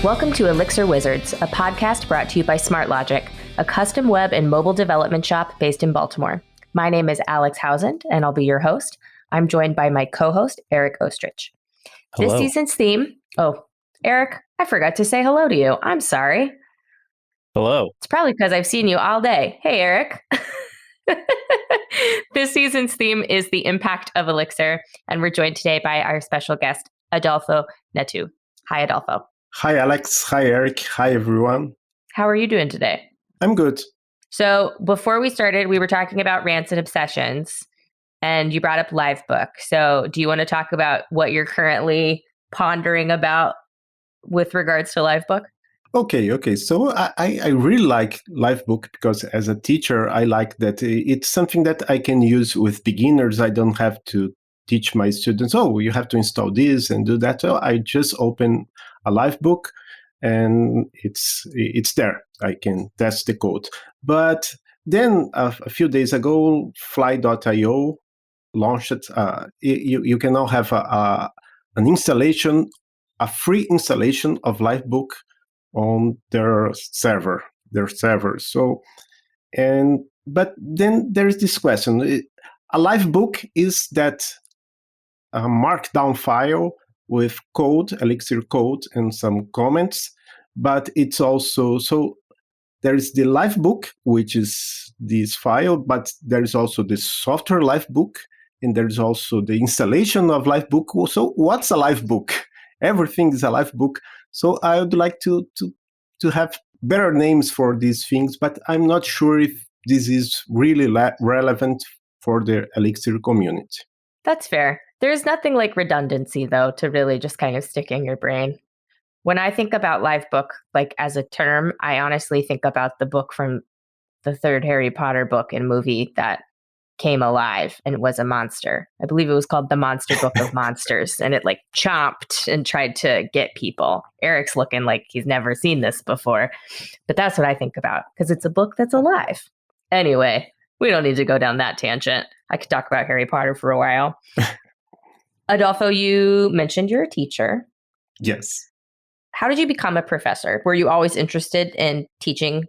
Welcome to Elixir Wizards, a podcast brought to you by SmartLogic, a custom web and mobile development shop based in Baltimore. My name is Alex Housand, and I'll be your host. I'm joined by my co-host, Eric Ostrich. Hello. This season's theme... Oh, Eric, I forgot to say hello to you. I'm sorry. Hello. It's probably because I've seen you all day. Hey, Eric. This season's theme is the impact of Elixir, and we're joined today by our special guest, Adolfo Neto. Hi, Adolfo. Hi, Alex. Hi, Eric. Hi, everyone. How are you doing today? I'm good. So before we started, we were talking about rants and obsessions, and you brought up Livebook. So do you want to talk about what you're currently pondering about with regards to Livebook? Okay. So I really like Livebook because as a teacher, I like that it's something that I can use with beginners. I don't have to teach my students, you have to install this and do that. So I just open a Livebook and it's there. I can test the code. But then a few days ago, Fly.io launched it. You can now have an installation, a free installation of Livebook on their server. But then there is this question. A Livebook is that a markdown file with code, Elixir code, and some comments. But it's also, so there is the Livebook, which is this file, but there is also the software Livebook, and there's also the installation of Livebook. So what's a Livebook? Everything is a Livebook. So I would like to have better names for these things, but I'm not sure if this is really relevant for the Elixir community. That's fair. There's nothing like redundancy, though, to really just kind of stick in your brain. When I think about Livebook, like as a term, I honestly think about the book from the third Harry Potter book and movie that came alive and it was a monster. I believe it was called The Monster Book of Monsters, and it like chomped and tried to get people. Eric's looking like he's never seen this before, but that's what I think about because it's a book that's alive. Anyway, we don't need to go down that tangent. I could talk about Harry Potter for a while. Adolfo, you mentioned you're a teacher. Yes. How did you become a professor? Were you always interested in teaching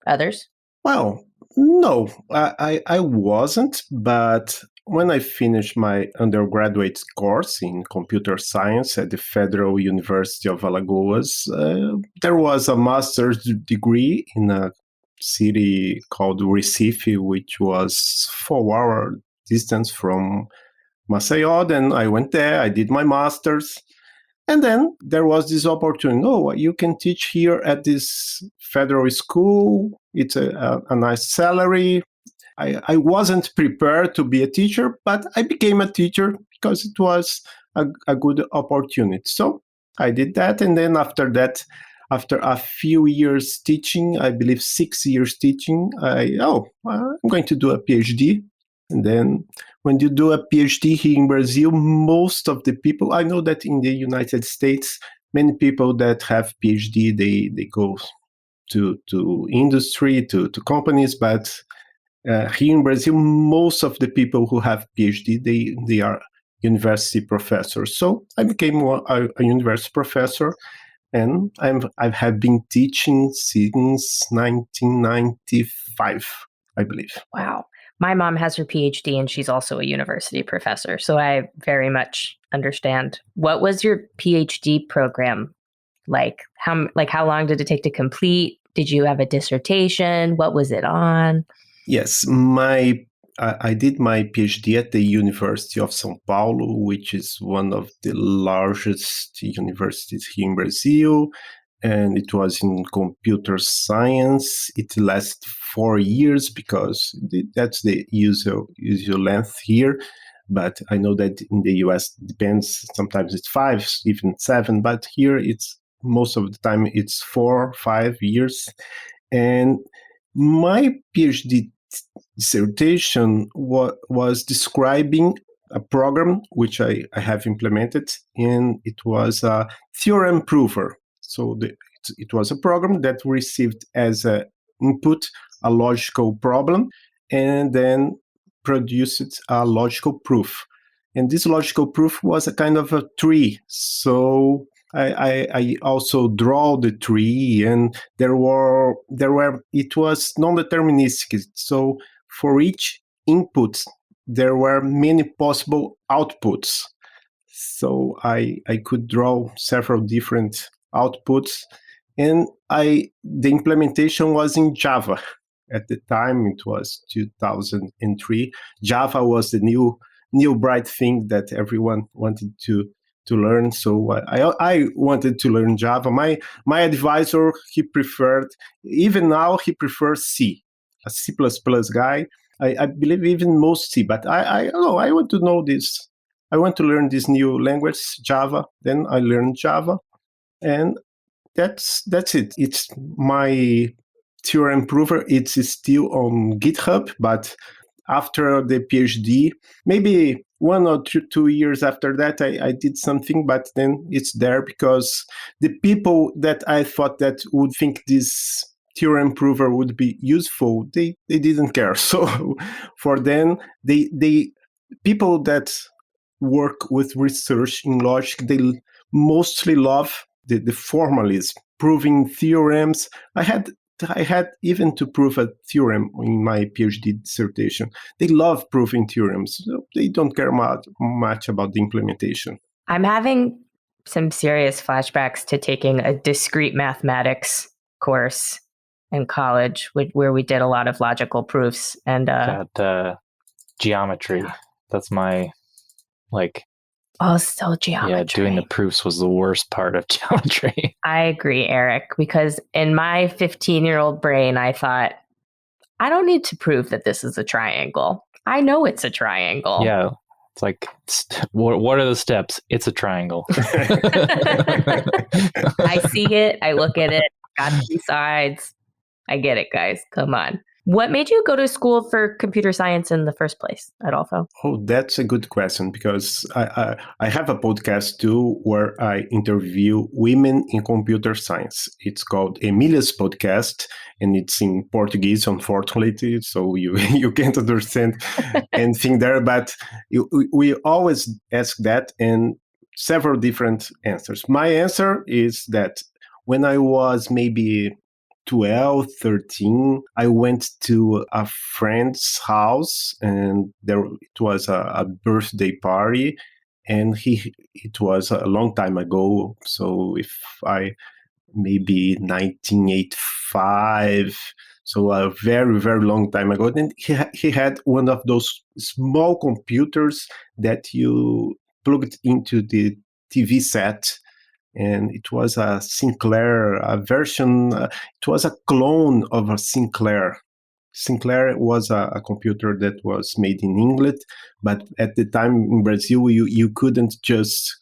others? Well, no, I wasn't. But when I finished my undergraduate course in computer science at the Federal University of Alagoas, there was a master's degree in a city called Recife, which was 4-hour distance from Maceió. Then I went there, I did my master's. And then there was this opportunity. You can teach here at this federal school. It's a nice salary. I wasn't prepared to be a teacher, but I became a teacher because it was a good opportunity. So I did that. And then after that, after a few years teaching, I believe 6 years teaching, I'm going to do a PhD. And then when you do a PhD here in Brazil, most of the people, I know that in the United States, many people that have PhD, they go to industry, to companies, but here in Brazil, most of the people who have PhD, they are university professors. So I became a university professor, and I have been teaching since 1995, I believe. Wow. My mom has her PhD and she's also a university professor, so I very much understand. What was your PhD program like? How long did it take to complete? Did you have a dissertation? What was it on? Yes, I did my PhD at the University of São Paulo, which is one of the largest universities here in Brazil. And it was in computer science. It lasted 4 years because that's the usual length here. But I know that in the US it depends. Sometimes it's 5, even 7. But here it's most of the time it's 4, 5 years. And my PhD dissertation was describing a program which I have implemented, and it was a theorem prover. So it was a program that received as an input a logical problem and then produced a logical proof. And this logical proof was a kind of a tree. So I also draw the tree, and it was non-deterministic. So for each input, there were many possible outputs. So I could draw several different outputs, and the implementation was in Java. At the time, it was 2003. Java was the new bright thing that everyone wanted to learn. So I wanted to learn Java. My advisor, even now he prefers C, a C++ guy. I believe even most C, but I want to know this. I want to learn this new language, Java. Then I learned Java, and that's it. It's my theorem prover. It's still on GitHub, but after the PhD, maybe 1 or 2 years after that, I did something, but then it's there because the people that I thought that would think this theorem prover would be useful, they didn't care. So for them, they people that work with research in logic, they mostly love the formalism, proving theorems. I had even to prove a theorem in my PhD dissertation. They love proving theorems. They don't care much about the implementation. I'm having some serious flashbacks to taking a discrete mathematics course in college where we did a lot of logical proofs and geometry. Yeah. That's my still geometry. Yeah, doing the proofs was the worst part of geometry. I agree, Eric, because in my 15-year-old brain, I thought, I don't need to prove that this is a triangle. I know it's a triangle. Yeah, it's like, what are the steps? It's a triangle. I see it. I look at it. Got 2 sides. I get it, guys. Come on. What made you go to school for computer science in the first place, Adolfo? Oh, that's a good question, because I have a podcast too where I interview women in computer science. It's called Emilia's Podcast, and it's in Portuguese, unfortunately, so you can't understand anything there. But we always ask that, and several different answers. My answer is that when I was maybe 12, 13, I went to a friend's house, and it was a birthday party, and it was a long time ago. So maybe 1985, so a very, very long time ago. Then he had one of those small computers that you plugged into the TV set, and it was a Sinclair version. It was a clone of a Sinclair. Sinclair was a computer that was made in England, but at the time in Brazil, you couldn't just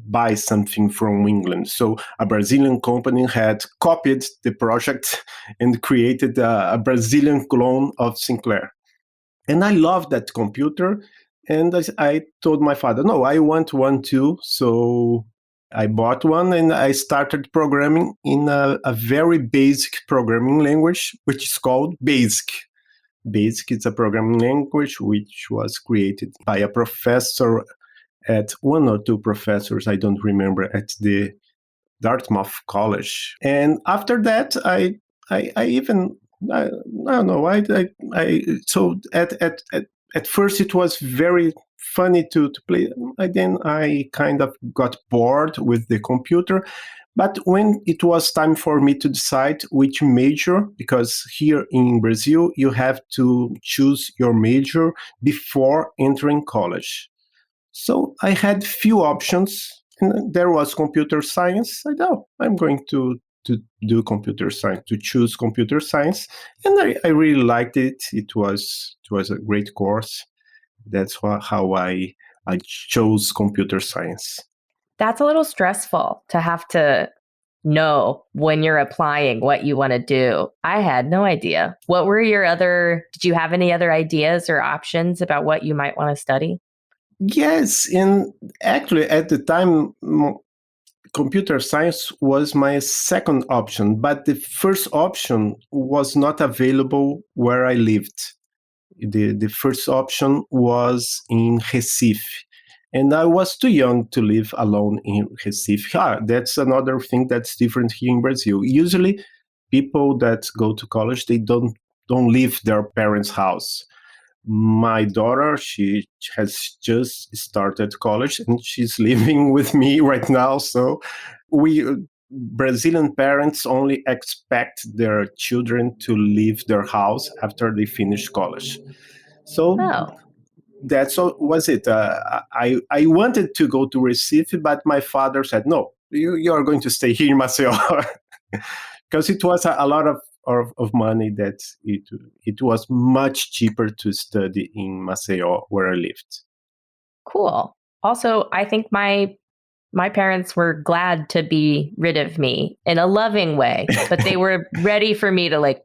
buy something from England. So a Brazilian company had copied the project and created a Brazilian clone of Sinclair. And I loved that computer. And I told my father, no, I want one too. So I bought one, and I started programming in a very basic programming language, which is called BASIC. BASIC is a programming language which was created by a professor at 1 or 2 professors, I don't remember, at the Dartmouth College. And after that, I don't know. So at first it was very funny to play. Then I kind of got bored with the computer. But when it was time for me to decide which major, because here in Brazil, you have to choose your major before entering college. So I had few options, and there was computer science. I thought, I'm going to do computer science, to choose computer science. And I really liked it. It was a great course. That's how I chose computer science. That's a little stressful to have to know when you're applying what you want to do. I had no idea. Did you have any other ideas or options about what you might want to study? Yes, and actually at the time, computer science was my second option, but the first option was not available where I lived. The first option was in Recife, And I was too young to live alone in Recife. That's another thing that's different here in Brazil. Usually, people that go to college, they don't leave their parents' house. My daughter, she has just started college and she's living with me right now. So we Brazilian parents only expect their children to leave their house after they finish college. So Oh, that's all was it. I wanted to go to Recife, but my father said, no, you are going to stay here in Maceió. Because it was a lot of money that it was much cheaper to study in Maceió where I lived. cool. Also, I think my parents were glad to be rid of me in a loving way, but they were ready for me to like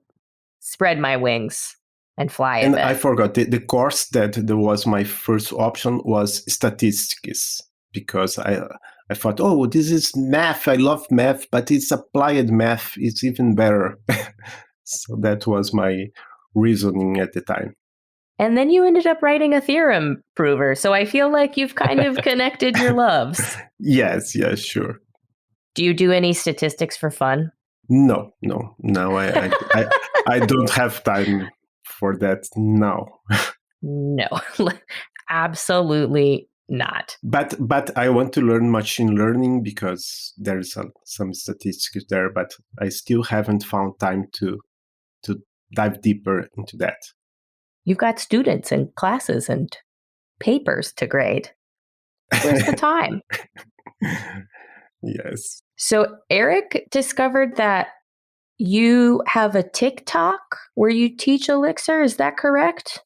spread my wings and fly a And I bit. forgot the course that there was my first option was statistics, because I thought, oh, this is math. I love math, but it's applied math. It's even better. So that was my reasoning at the time. And then you ended up writing a theorem prover. So I feel like you've kind of connected your loves. Yes, sure. Do you do any statistics for fun? No. I don't have time for that now. No, absolutely not. But I want to learn machine learning because there's some statistics there, but I still haven't found time to dive deeper into that. You've got students and classes and papers to grade. Where's the time? Yes. So Eric discovered that you have a TikTok where you teach Elixir. Is that correct?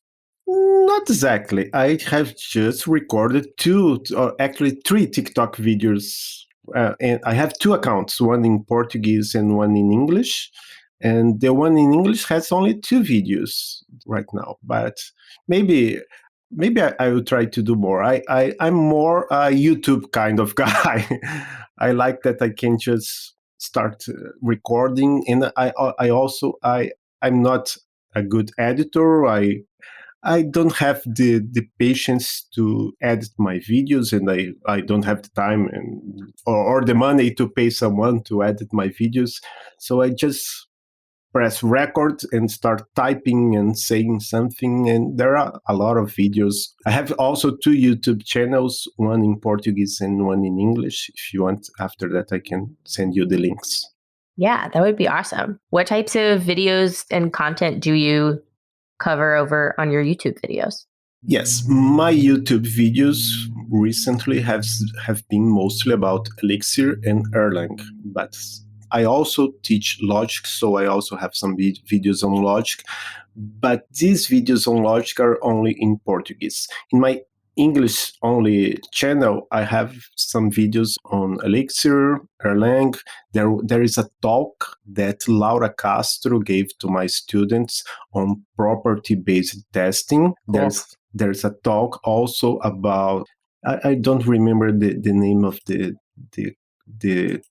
Not exactly. I have just recorded actually three TikTok videos. And I have two accounts, one in Portuguese and one in English. And the one in English has only two videos right now. But maybe I will try to do more. I'm more a YouTube kind of guy. I like that I can just start recording. And I'm not a good editor. I don't have the patience to edit my videos, and I don't have the time or the money to pay someone to edit my videos. So I just press record and start typing and saying something. And there are a lot of videos. I have also two YouTube channels, one in Portuguese and one in English. If you want, after that, I can send you the links. Yeah, that would be awesome. What types of videos and content do you cover over on your YouTube videos? Yes, my YouTube videos recently have been mostly about Elixir and Erlang, but I also teach logic, so I also have some videos on logic, but these videos on logic are only in Portuguese. In my English only channel, I have some videos on Elixir, Erlang. There is a talk that Laura Castro gave to my students on property-based testing. Cool. There's a talk also about, I don't remember the name of the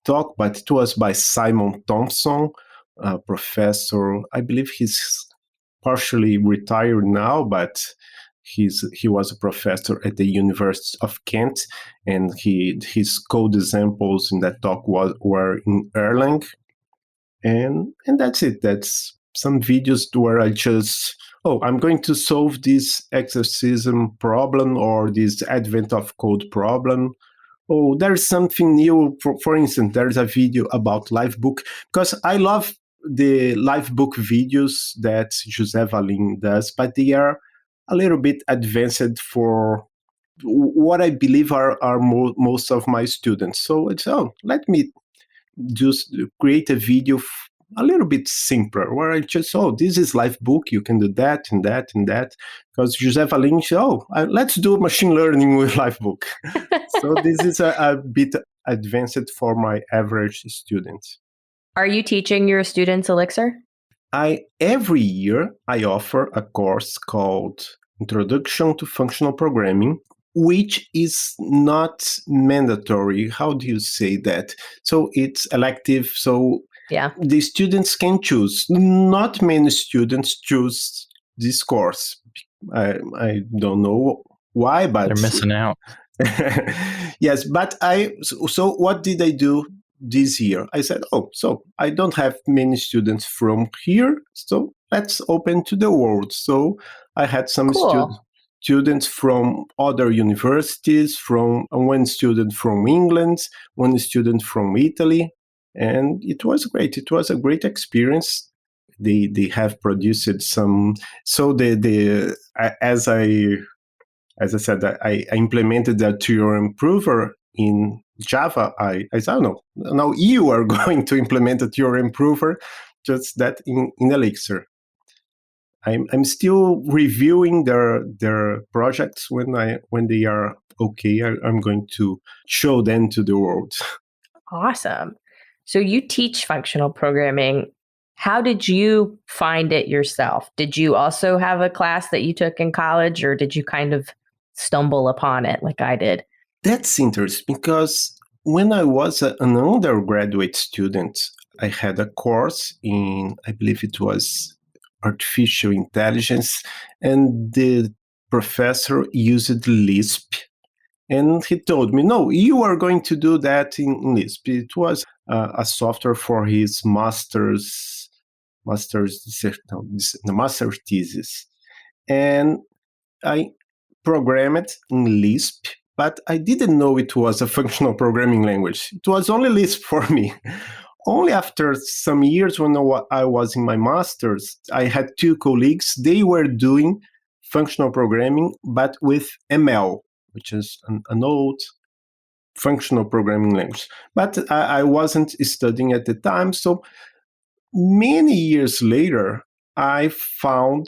talk, but it was by Simon Thompson, a professor. I believe he's partially retired now, but he was a professor at the University of Kent, and his code examples in that talk were in Erlang, and that's it. That's some videos where I just, I'm going to solve this exorcism problem or this advent of code problem. Oh, there's something new. For instance, there's a video about Livebook, because I love the Livebook videos that José Valim does, but they are a little bit advanced for what I believe are most of my students. So it's, let me just create a video a little bit simpler, where I just, this is Livebook, you can do that and that and that. Because José Valim, let's do machine learning with Livebook. So this is a bit advanced for my average students. Are you teaching your students Elixir? Every year I offer a course called Introduction to Functional Programming, which is not mandatory. How do you say that? So it's elective. So yeah, the students can choose. Not many students choose this course. I don't know why, but they're missing out. Yes, but so what did I do this year? I said, oh, so I don't have many students from here, so let's open to the world. So I had some Cool. students from other universities, from one student from England, one student from Italy, and it was great. It was a great experience. They have produced some. So the as I said, I implemented the theorem prover in Java. I said, oh, no, now you are going to implement a theorem prover, just that in Elixir. I'm still reviewing their projects when they are okay. I'm going to show them to the world. Awesome. So you teach functional programming. How did you find it yourself? Did you also have a class that you took in college, or did you kind of stumble upon it like I did? That's interesting because when I was an undergraduate student, I had a course in, I believe it was artificial intelligence, and the professor used Lisp. And he told me, no, you are going to do that in Lisp. It was a software for his the master's thesis. And I programmed in Lisp, but I didn't know it was a functional programming language. It was only Lisp for me. Only after some years when I was in my master's, I had two colleagues. They were doing functional programming, but with ML, which is an old functional programming language. But I wasn't studying at the time. So many years later, I found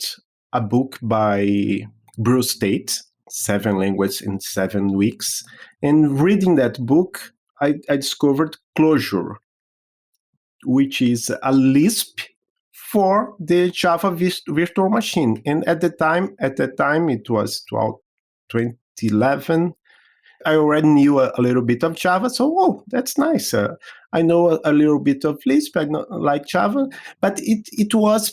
a book by Bruce Tate, Seven Languages in 7 Weeks. And reading that book, I discovered Clojure, which is a Lisp for the Java virtual machine. And at that time, it was 2011. I already knew a little bit of Java, so that's nice. I know a little bit of Lisp. I like Java, but it was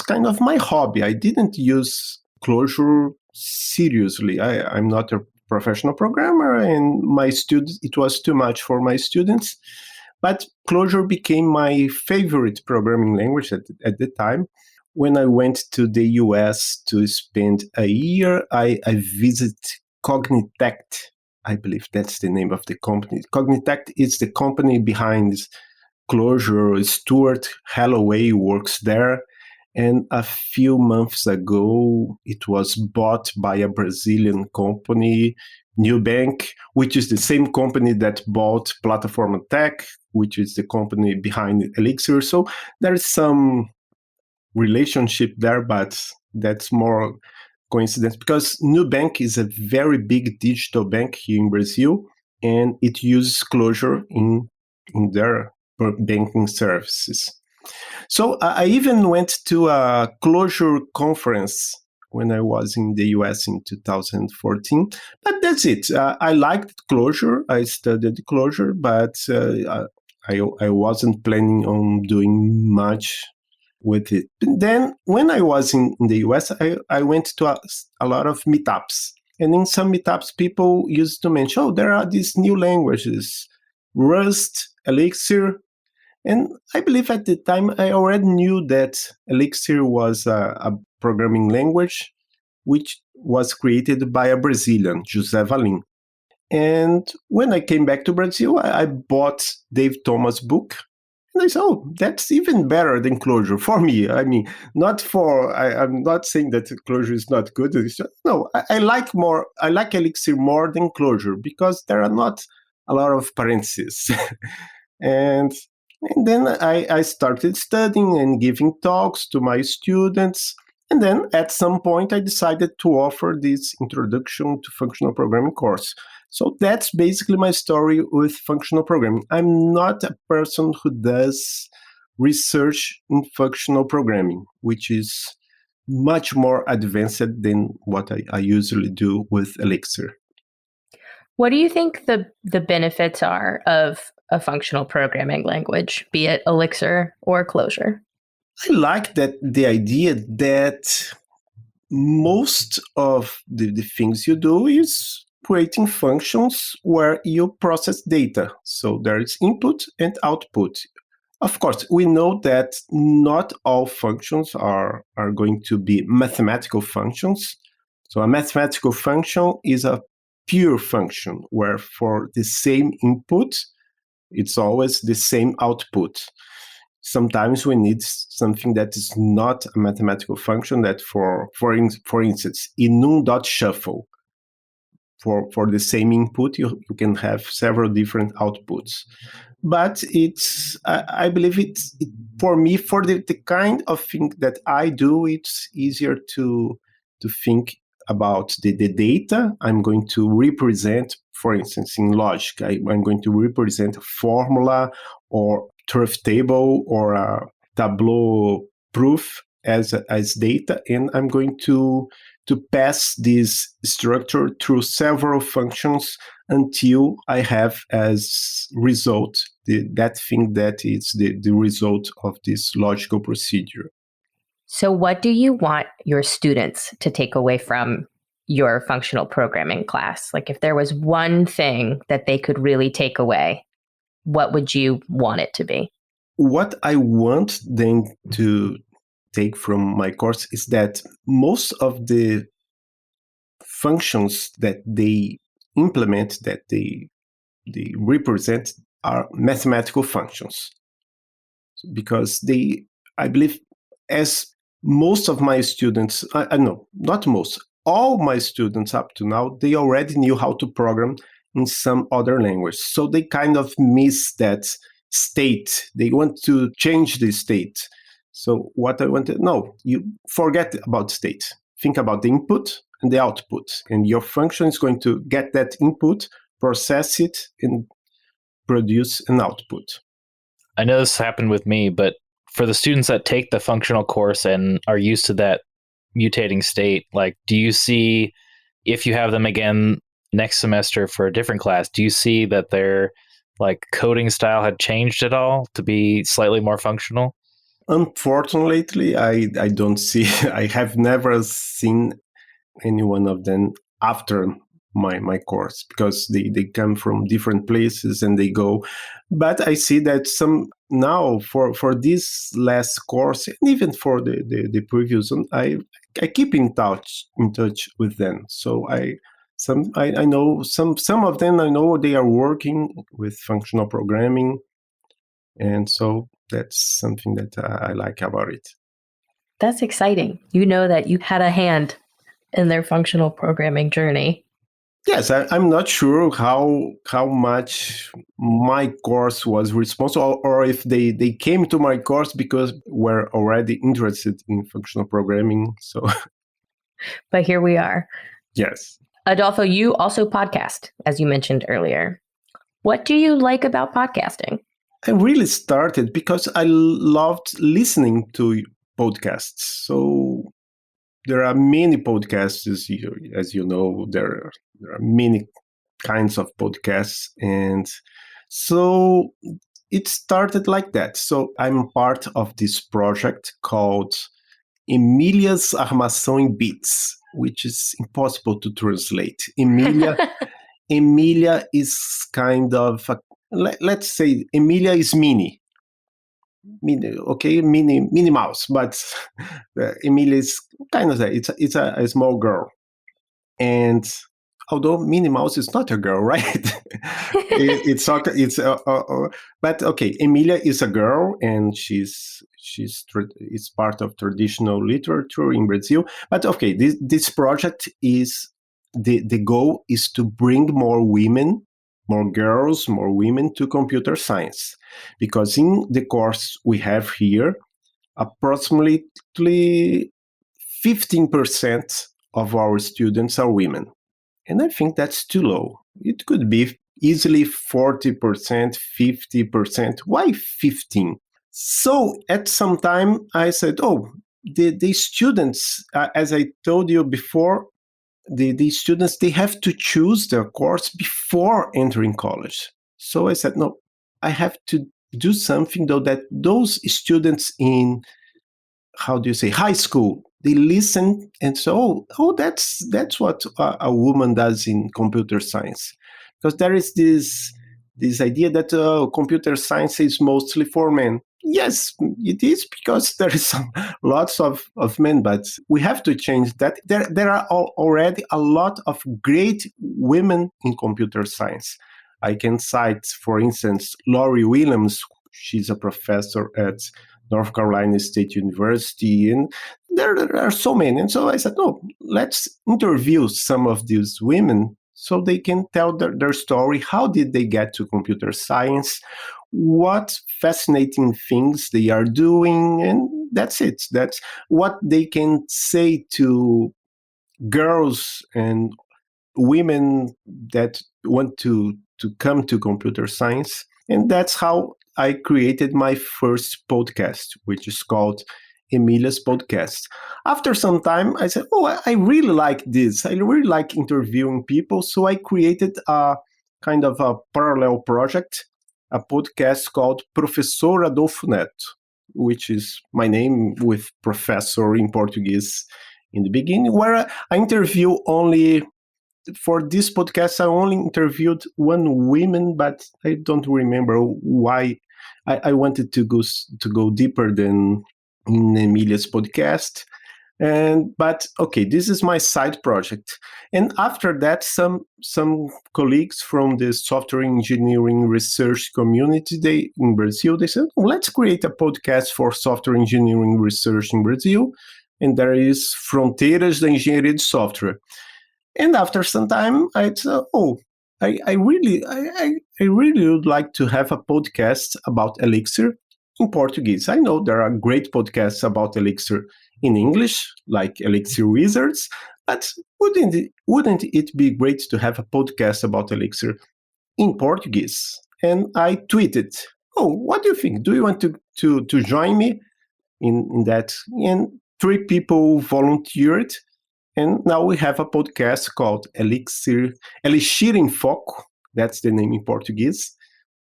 kind of my hobby. I didn't use Clojure seriously. I'm not a professional programmer, and my students, it was too much for my students. But Clojure became my favorite programming language at the time. When I went to the US to spend a year, I visited Cognitect. I believe that's the name of the company. Cognitect is the company behind Clojure. Stuart Holloway works there. And a few months ago, it was bought by a Brazilian company, Nubank, which is the same company that bought Plataforma Tech, which is the company behind Elixir. So there's some relationship there, but that's more coincidence because Nubank is a very big digital bank here in Brazil, and it uses Clojure in their banking services. So I even went to a Clojure conference when I was in the US in 2014. But that's it. I liked Clojure. I studied Clojure, but I wasn't planning on doing much with it. Then when I was in the US, I went to a lot of meetups. And in some meetups, people used to mention, oh, there are these new languages, Rust, Elixir. And I believe at the time I already knew that Elixir was a programming language which was created by a Brazilian, José Valim. And when I came back to Brazil, I bought Dave Thomas' book. And I said, oh, that's even better than Clojure for me. I mean, I'm not saying that Clojure is not good. No, I like Elixir more than Clojure because there are not a lot of parentheses. and then I started studying and giving talks to my students. And then at some point, I decided to offer this Introduction to Functional Programming course. So that's basically my story with functional programming. I'm not a person who does research in functional programming, which is much more advanced than what I usually do with Elixir. What do you think the benefits are of a functional programming language, be it Elixir or Clojure? I like the idea that most of the things you do is creating functions where you process data. So there is input and output. Of course, we know that not all functions are going to be mathematical functions. So a mathematical function is a pure function where for the same input, it's always the same output. Sometimes we need something that is not a mathematical function that for instance, enum.shuffle. For the same input, you can have several different outputs. But I believe for me, for the kind of thing that I do, it's easier to think about the data I'm going to represent. For instance, in logic, I'm going to represent a formula or truth table or a Tableau proof as data, and I'm going to pass this structure through several functions until I have as result that thing that is the result of this logical procedure. So what do you want your students to take away from your functional programming class? Like if there was one thing that they could really take away, what would you want it to be? What I want them to take from my course is that most of the functions that they implement, that they represent, are mathematical functions. Because I believe, as most of my students, I know, not most, all my students up to now, they already knew how to program in some other language. So they kind of miss that state. They want to change the state. So what I wanted, no, you forget about state. Think about the input and the output. And your function is going to get that input, process it, and produce an output. I know this happened with me, but for the students that take the functional course and are used to that mutating state, like, do you see, if you have them again next semester for a different class, do you see that their like coding style had changed at all to be slightly more functional? Unfortunately, I don't see, I have never seen any one of them after my course, because they come from different places and they go. But I see that some now for this last course, and even for the previous one, I keep in touch with them. So I know some of them, I know they are working with functional programming, and so that's something that I like about it. That's exciting. You know that you had a hand in their functional programming journey. Yes, I'm not sure how much my course was responsible, or if they came to my course because we're already interested in functional programming. So, But here we are. yes. Adolfo, you also podcast, as you mentioned earlier. What do you like about podcasting? I really started because I loved listening to podcasts. So there are many podcasts, as you know, there are many kinds of podcasts. And so it started like that. So I'm part of this project called Emilia's Armação em Bits, which is impossible to translate. Emilia is kind of, let's say Emilia is Minnie, Minnie Mouse, but Emilia is kind of it's a small girl, and although Minnie Mouse is not a girl, right? But okay, Emilia is a girl, and she's part of traditional literature in Brazil. But okay, this project is the goal is to bring more women, more girls, more women to computer science, because in the course we have here, approximately 15% of our students are women. And I think that's too low. It could be easily 40%, 50%. Why 15? So at some time I said, the students, as I told you before, the students, they have to choose their course before entering college. So I said, no, I have to do something though that those students in, how do you say, high school, they listen and so, oh, that's what a woman does in computer science, because there is this idea that computer science is mostly for men. Yes, it is, because there is lots of men, but we have to change that. There are already a lot of great women in computer science. I can cite, for instance, Laurie Williams. She's a professor at North Carolina State University, and there are so many. And so I said, no, let's interview some of these women so they can tell their story. How did they get to computer science? What fascinating things they are doing? And that's it. That's what they can say to girls and women that want to come to computer science. And that's how I created my first podcast, which is called Emilia's Podcast. After some time, I said, oh, I really like this. I really like interviewing people. So I created a kind of a parallel project, a podcast called Professor Adolfo Neto, which is my name with professor in Portuguese in the beginning, where I interview only, for this podcast, I only interviewed one woman, but I don't remember why. I wanted to go deeper than in Emilia's podcast. But okay, this is my side project. And after that, some colleagues from the software engineering research community in Brazil, they said, oh, let's create a podcast for software engineering research in Brazil. And there is Fronteiras da Engenharia de Software. And after some time, I said, oh, I really would like to have a podcast about Elixir in Portuguese. I know there are great podcasts about Elixir in English, like Elixir Wizards, but wouldn't it be great to have a podcast about Elixir in Portuguese? And I tweeted, oh, what do you think? Do you want to join me in that? And 3 people volunteered. And now we have a podcast called Elixir em Foco. That's the name in Portuguese,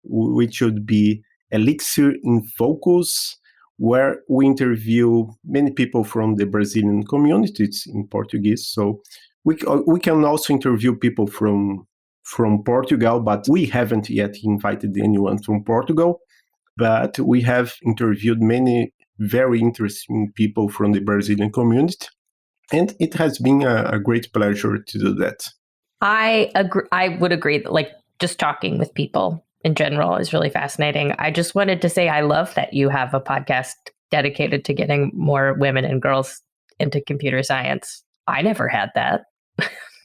which would be Elixir in Focus, where we interview many people from the Brazilian communities in Portuguese. So we can also interview people from Portugal, but we haven't yet invited anyone from Portugal. But we have interviewed many very interesting people from the Brazilian community. And it has been a great pleasure to do that. I agree. I would agree that, like, just talking with people in general is really fascinating. I just wanted to say I love that you have a podcast dedicated to getting more women and girls into computer science. I never had that.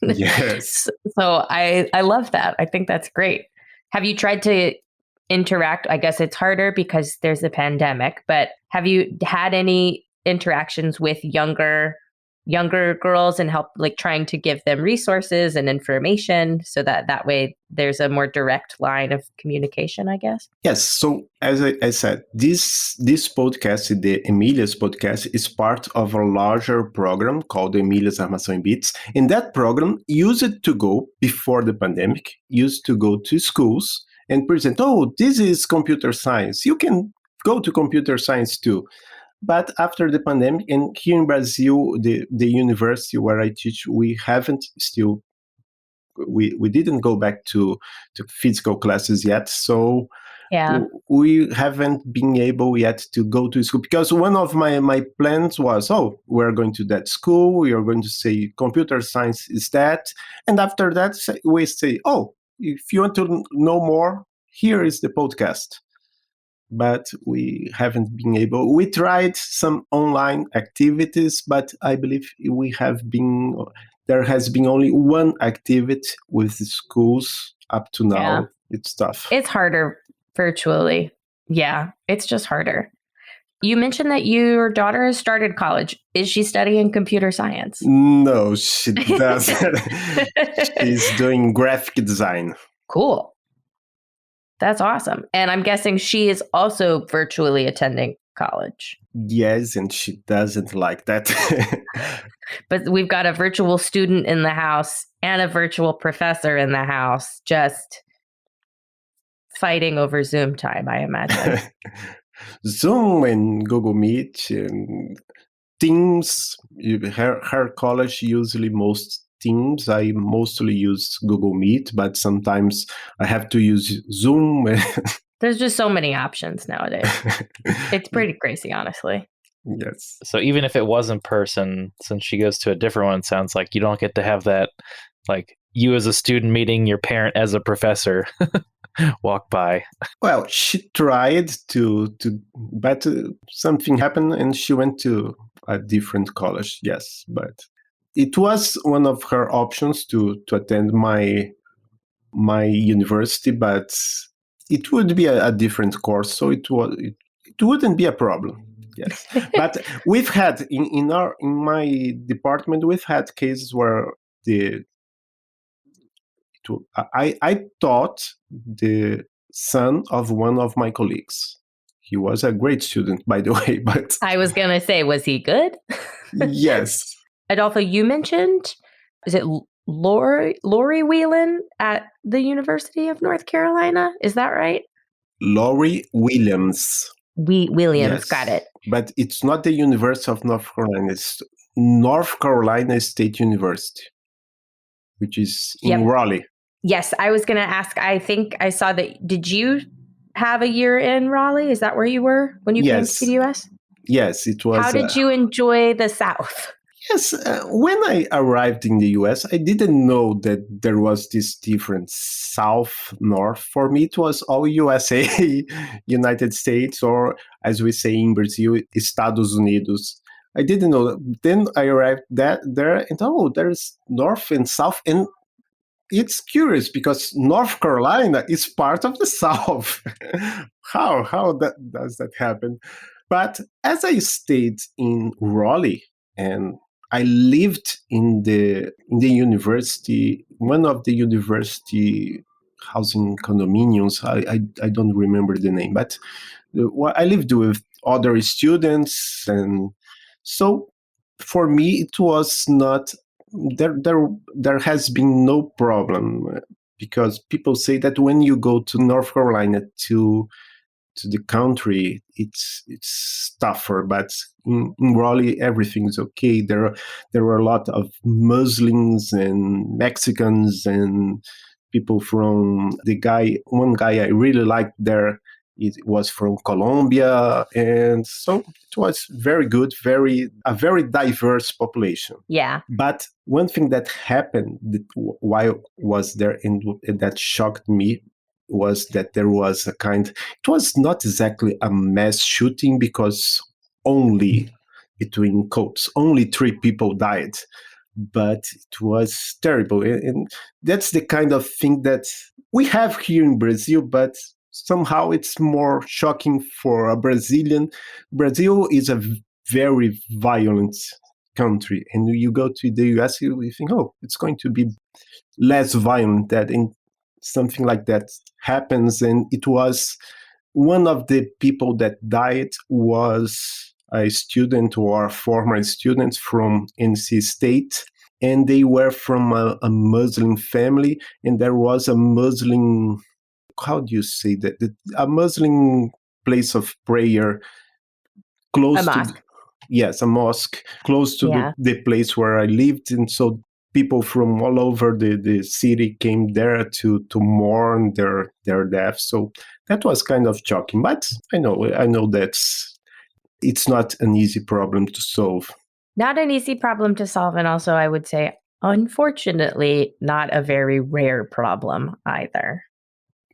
Yes. So I love that. I think that's great. Have you tried to interact? I guess it's harder because there's a pandemic, but have you had any interactions with younger girls and help, like, trying to give them resources and information so that way there's a more direct line of communication, I guess? Yes. So as I said, this podcast, the Emilia's podcast, is part of a larger program called Emilia's Armação em Bits. And that program used to go, before the pandemic, used to go to schools and present, oh, this is computer science. You can go to computer science too. But after the pandemic, and here in Brazil, the university where I teach, we didn't go back to physical classes yet. So Yeah. we haven't been able yet to go to school, because one of my plans was, oh, we're going to that school, we are going to say computer science is that. And after that, we say, oh, if you want to know more, here is the podcast. But we haven't been able. We tried some online activities, but I believe there has been only one activity with the schools up to now. Yeah. It's tough. It's harder virtually. Yeah, it's just harder. You mentioned that your daughter has started college. Is she studying computer science? No, she doesn't. She's doing graphic design. Cool. That's awesome. And I'm guessing she is also virtually attending college. Yes, and she doesn't like that. But we've got a virtual student in the house and a virtual professor in the house, just fighting over Zoom time, I imagine. Zoom and Google Meet and Teams, her college usually most Teams. I mostly use Google Meet, but sometimes I have to use Zoom. There's just so many options nowadays. It's pretty crazy, honestly. Yes. So even if it was in person, since she goes to a different one, it sounds like you don't get to have that, like you as a student meeting your parent as a professor walk by. Well, she tried but something happened and she went to a different college. Yes, but it was one of her options to attend my university, but it would be a different course, so it wouldn't be a problem. Yes, but we've had in my department, we've had cases where I taught the son of one of my colleagues. He was a great student, by the way, but I was going to say, was he good? yes. Adolfo, you mentioned, is it Lori Whelan at the University of North Carolina? Is that right? Lori Williams. Williams, Yes. got it. But it's not the University of North Carolina. It's North Carolina State University, which is in Raleigh. Yes, I was going to ask. I think I saw that. Did you have a year in Raleigh? Is that where you were when you came to the U.S.? Yes, it was. How did you enjoy the South? Yes, when I arrived in the US, I didn't know that there was this difference south, north. For me, it was all USA, United States, or as we say in Brazil, Estados Unidos. I didn't know that. Then I arrived there and there's north and south. And it's curious because North Carolina is part of the South. How does that happen? But as I stayed in Raleigh and I lived in the university, one of the university housing condominiums. I don't remember the name, but I lived with other students, and so for me it was not there has been no problem because people say that when you go to North Carolina to the country, it's tougher. But in Raleigh, everything's okay. There were a lot of Muslims and Mexicans and people from one guy I really liked there. It was from Colombia, and so it was very good, a very diverse population. Yeah. But one thing that happened while I was there and that shocked me was that there was it was not exactly a mass shooting because only, between quotes, only 3 people died. But it was terrible. And that's the kind of thing that we have here in Brazil, but somehow it's more shocking for a Brazilian. Brazil is a very violent country. And you go to the US, you think, oh, it's going to be less violent. And something like that happens. And it was one of the people that died was a student or a former student from NC State. And they were from a Muslim family. And there was a Muslim, how do you say that? A Muslim place of prayer close a mosque. Yes, a mosque close to the place where I lived. And so people from all over the city came there to mourn their death. So that was kind of shocking. But I know that it's not an easy problem to solve. Not an easy problem to solve. And also, I would say, unfortunately, not a very rare problem either.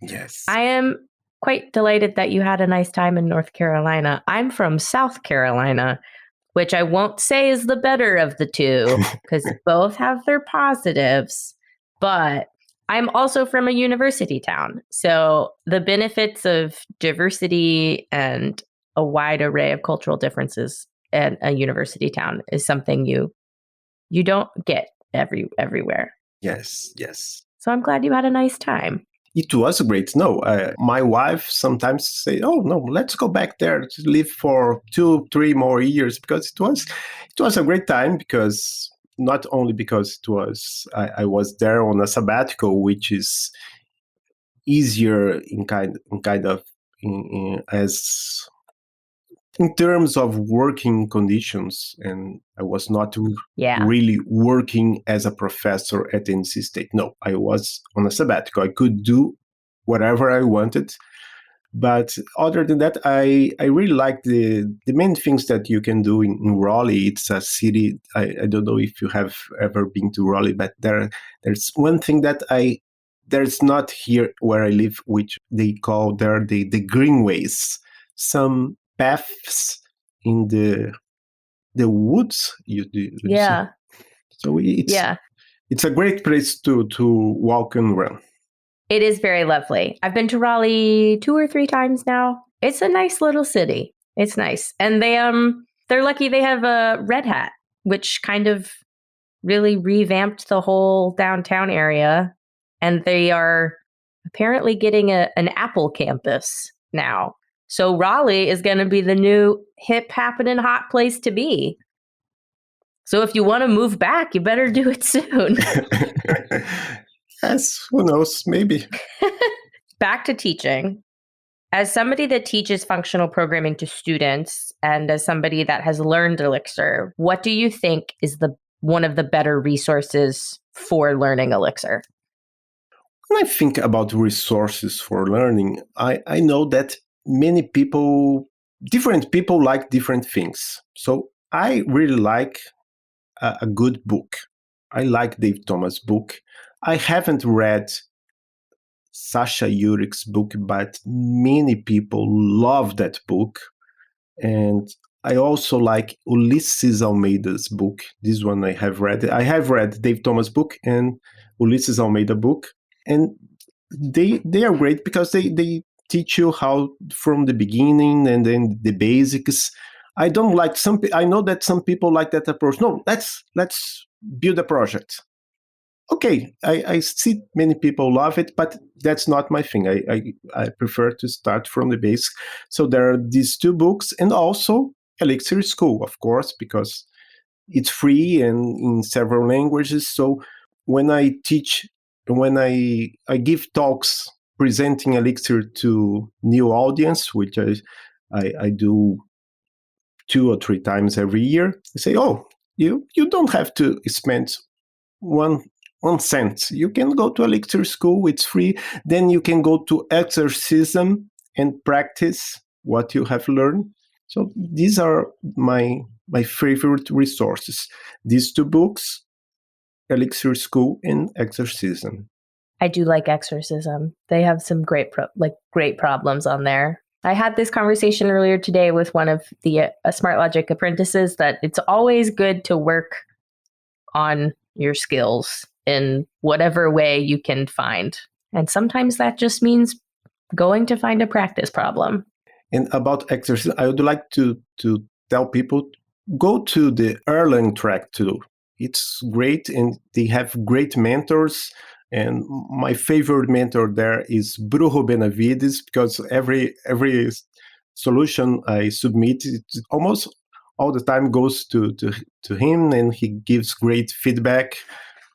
Yes. I am quite delighted that you had a nice time in North Carolina. I'm from South Carolina, which I won't say is the better of the two because both have their positives, but I'm also from a university town. So the benefits of diversity and a wide array of cultural differences in a university town is something you don't get everywhere. Yes. So I'm glad you had a nice time. It was great. No, my wife sometimes say, "Oh no, let's go back there to live for 2-3 more years," because it was a great time. Because not only because I was there on a sabbatical, which is easier in kind of as in terms of working conditions, and I was not Yeah. really working as a professor at NC State. No, I was on a sabbatical. I could do whatever I wanted. But other than that, I really like the main things that you can do in Raleigh. It's a city. I don't know if you have ever been to Raleigh, but there's one thing that there's not here where I live, which they call there the greenways. Some paths in the woods. Yeah. So Yeah. it's a great place to walk and run. It is very lovely. I've been to Raleigh 2 or 3 times now. It's a nice little city. It's nice. And they're lucky they have a Red Hat, which kind of really revamped the whole downtown area. And they are apparently getting an Apple campus now. So Raleigh is going to be the new hip, happening, hot place to be. So if you want to move back, you better do it soon. Yes, who knows? Maybe. Back to teaching. As somebody that teaches functional programming to students and as somebody that has learned Elixir, what do you think is one of the better resources for learning Elixir? When I think about resources for learning, I know that different people like different things. So I really like a good book. I like Dave Thomas' book. I haven't read Sasha Urich's book, but many people love that book. And I also like Ulysses Almeida's book. This one I have read. I have read Dave Thomas' book and Ulysses Almeida book. And they are great because they teach you how from the beginning and then the basics. I don't like I know that some people like that approach. No, let's build a project. Okay, I see many people love it, but that's not my thing. I prefer to start from the base. So there are these 2 books, and also Elixir School, of course, because it's free and in several languages. So when I give talks presenting Elixir to new audience, which I do 2 or 3 times every year, I say, oh, you don't have to spend one cent. You can go to Elixir School, it's free. Then you can go to exercism and practice what you have learned. So these are my favorite resources. These 2 books, Elixir School and Exercism. I do like Exorcism. They have some great problems on there. I had this conversation earlier today with one of the Smart Logic apprentices that it's always good to work on your skills in whatever way you can find. And sometimes that just means going to find a practice problem. And about exercise, I would like to tell people, go to the Erlang track too. It's great, and they have great mentors. And my favorite mentor there is Brujo Benavides, because every solution I submit, it almost all the time goes to him, and he gives great feedback.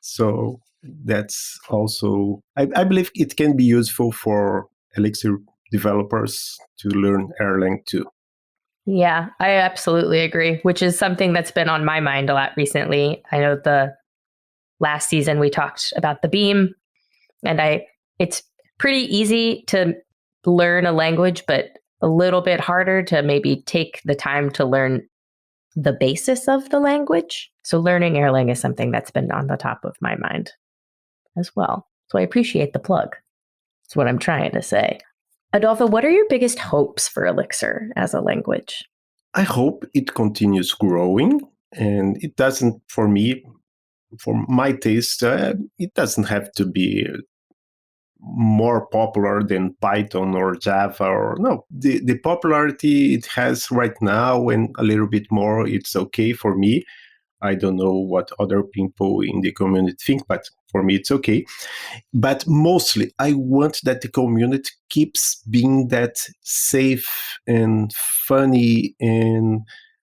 So that's also, I believe it can be useful for Elixir developers to learn Erlang too. Yeah, I absolutely agree, which is something that's been on my mind a lot recently. I know the last season we talked about the beam, and it's pretty easy to learn a language, but a little bit harder to maybe take the time to learn the basis of the language. So learning Erlang is something that's been on the top of my mind as well. So I appreciate the plug. That's what I'm trying to say. Adolfo, what are your biggest hopes for Elixir as a language? I hope it continues growing, and it doesn't, for my taste, it doesn't have to be more popular than Python or Java, or no. The popularity it has right now and a little bit more, it's okay for me. I don't know what other people in the community think, but for me it's okay. But mostly I want that the community keeps being that safe and funny, and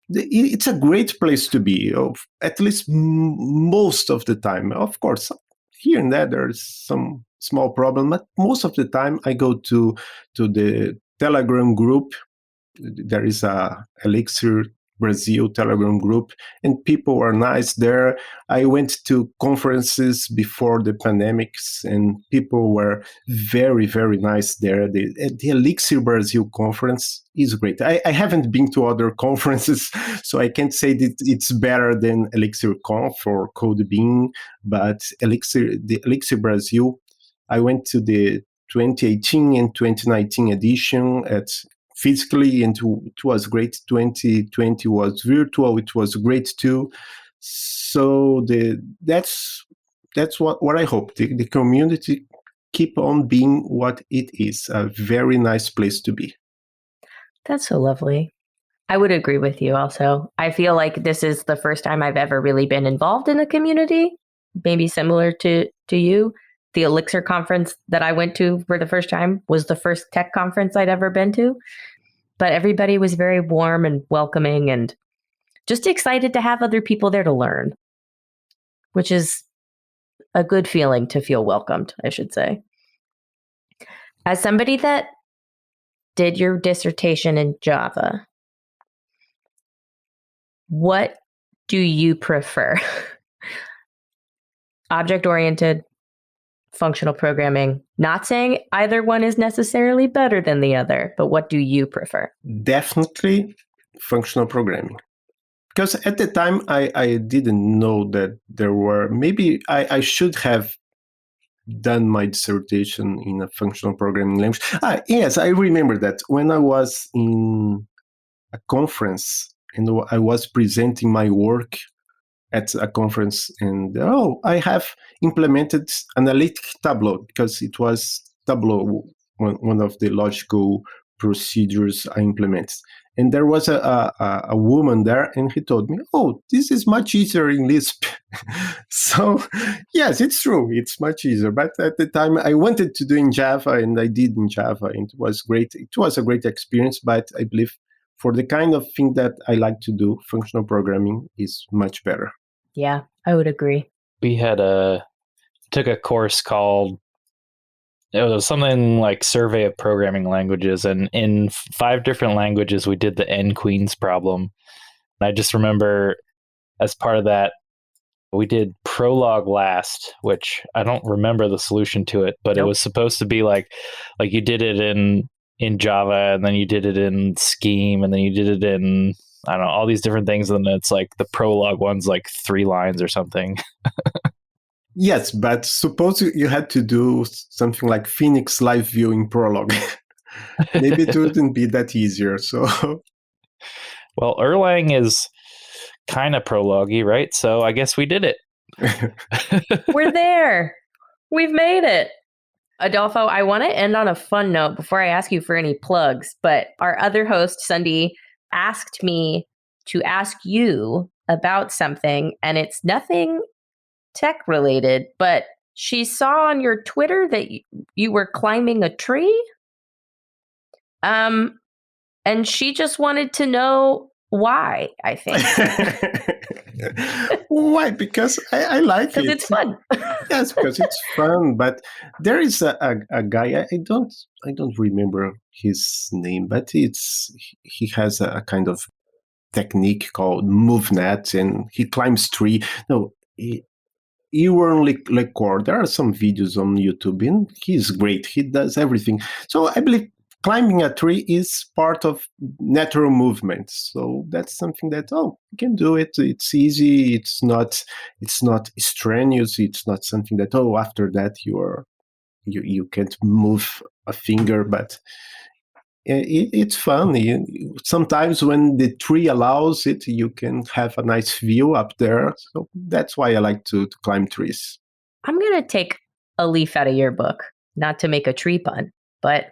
it's a great place to be, at least most of the time. Of course, here and there there's some small problem, but most of the time I go to the Telegram group There is a Elixir Brazil Telegram group, and people are nice there. I went to conferences before the pandemics, and people were very, very nice there. The Elixir Brazil conference is great. I haven't been to other conferences, so I can't say that it's better than Elixir Conf or CodeBean, but the Elixir Brazil, I went to the 2018 and 2019 edition at physically, and it was great. 2020 was virtual, it was great too. So that's what I hope. The community keep on being what it is, a very nice place to be. That's so lovely. I would agree with you also. I feel like this is the first time I've ever really been involved in a community, maybe similar to you. The Elixir conference that I went to for the first time was the first tech conference I'd ever been to. But everybody was very warm and welcoming and just excited to have other people there to learn, which is a good feeling to feel welcomed, I should say. As somebody that did your dissertation in Java, what do you prefer? Object-oriented, functional programming? Not saying either one is necessarily better than the other, but what do you prefer? Definitely functional programming. Because at the time, I didn't know that there were, maybe I should have done my dissertation in a functional programming language. Yes, I remember that when I was in a conference and I was presenting my work at a conference, and I have implemented analytic Tableau, because it was Tableau, one of the logical procedures I implemented. And there was a woman there, and he told me, "Oh, this is much easier in Lisp." So yes, it's true, it's much easier. But at the time, I wanted to do in Java, and I did in Java, and it was great. It was a great experience, but I believe for the kind of thing that I like to do, functional programming is much better. Yeah, I would agree. We took a course called, it was something like Survey of Programming Languages, and in 5 different languages we did the N Queens problem. And I just remember as part of that, we did Prolog last, which I don't remember the solution to it, but It was supposed to be like you did it in Java, and then you did it in Scheme, and then you did it in, I don't know, all these different things, and then it's like the Prolog one's like 3 lines or something. Yes, but suppose you had to do something like Phoenix live view in Prolog. Maybe it wouldn't be that easier. So, well, Erlang is kind of Prolog-y, right? So I guess we did it. We're there. We've made it. Adolfo, I want to end on a fun note before I ask you for any plugs, but our other host, Sunday, asked me to ask you about something, and it's nothing tech related, but she saw on your Twitter that you were climbing a tree. And she just wanted to know why, I think. Why? Because I like it. Because it's fun. Yes, because it's fun. But there is a guy, I don't remember his name, but he has a kind of technique called MoveNet, and he climbs tree. No, Ewan Lecor. There are some videos on YouTube, and he's great. He does everything. So I believe climbing a tree is part of natural movement. So that's something that, you can do it. It's easy. It's not strenuous. It's not something that, after that you can't move a finger, but it's fun. Sometimes when the tree allows it, you can have a nice view up there. So that's why I like to climb trees. I'm going to take a leaf out of your book, not to make a tree pun, but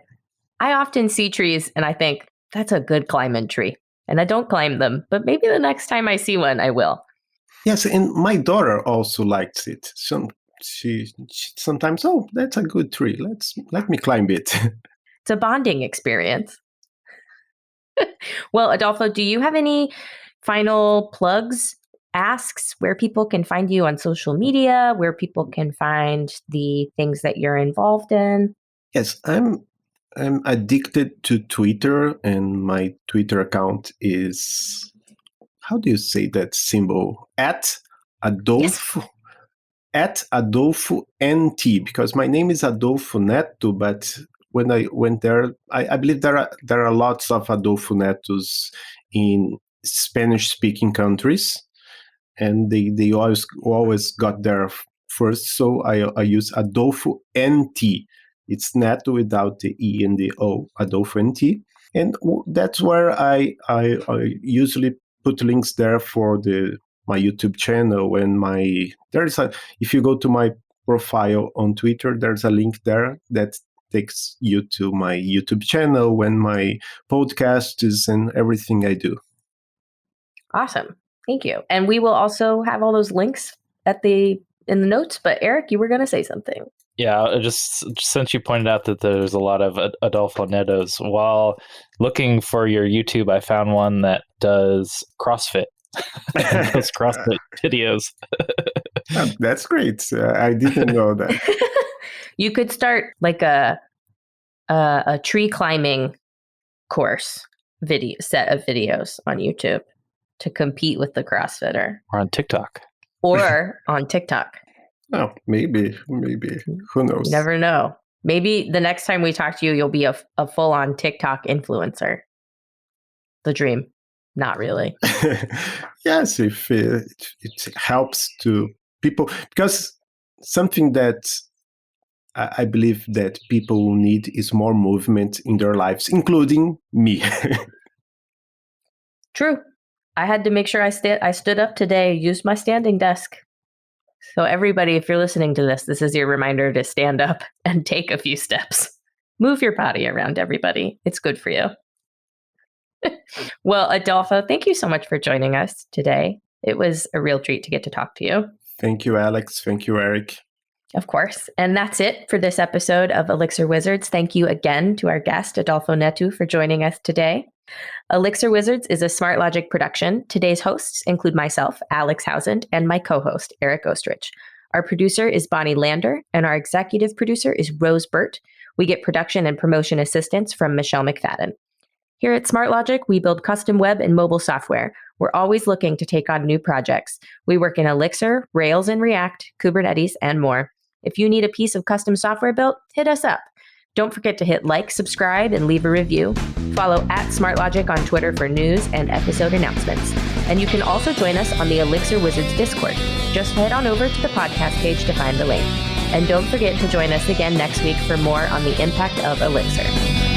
I often see trees and I think, that's a good climbing tree. And I don't climb them, but maybe the next time I see one, I will. Yes, and my daughter also likes it. She sometimes, that's a good tree. Let me climb it. It's a bonding experience. Well, Adolfo, do you have any final plugs, asks, where people can find you on social media, where people can find the things that you're involved in? Yes, I'm I'm addicted to Twitter, and my Twitter account is, how do you say that symbol? Adolfo, at Adolfo NT, because my name is Adolfo Neto, but when I went there, I believe there are lots of Adolfo Netos in Spanish-speaking countries, and they always got there first. So I use Adolfo NT. It's Neto without the E and the O, Adolfo NT. And that's where I usually put links there for my YouTube channel and if you go to my profile on Twitter, there's a link there that takes you to my YouTube channel and my podcasts and everything I do. Awesome. Thank you. And we will also have all those links in the notes. But Eric, you were going to say something. Yeah, just since you pointed out that there's a lot of Adolfo Netos, while looking for your YouTube, I found one that does CrossFit. Those CrossFit videos. Oh, that's great. I didn't know that. You could start like a tree climbing course set of videos on YouTube to compete with the CrossFitter. Or on TikTok. Or on TikTok. Oh, maybe. Who knows? You never know. Maybe the next time we talk to you, you'll be a full-on TikTok influencer. The dream. Not really. Yes, if it helps to people, because something that I believe that people need is more movement in their lives, including me. True. I had to make sure I stood up today, used my standing desk. So everybody, if you're listening to this is your reminder to stand up and take a few steps. Move your body around, everybody. It's good for you. Well, Adolfo, thank you so much for joining us today. It was a real treat to get to talk to you. Thank you, Alex. Thank you, Eric. Of course. And that's it for this episode of Elixir Wizards. Thank you again to our guest, Adolfo Neto, for joining us today. Elixir Wizards is a Smart Logic production. Today's hosts include myself, Alex Housand, and my co-host, Eric Ostrich. Our producer is Bonnie Lander, and our executive producer is Rose Burt. We get production and promotion assistance from Michelle McFadden. Here at Smart Logic, we build custom web and mobile software. We're always looking to take on new projects. We work in Elixir, Rails and React, Kubernetes, and more. If you need a piece of custom software built, hit us up. Don't forget to hit like, subscribe, and leave a review. Follow @SmartLogic on Twitter for news and episode announcements. And you can also join us on the Elixir Wizards Discord. Just head on over to the podcast page to find the link. And don't forget to join us again next week for more on the impact of Elixir.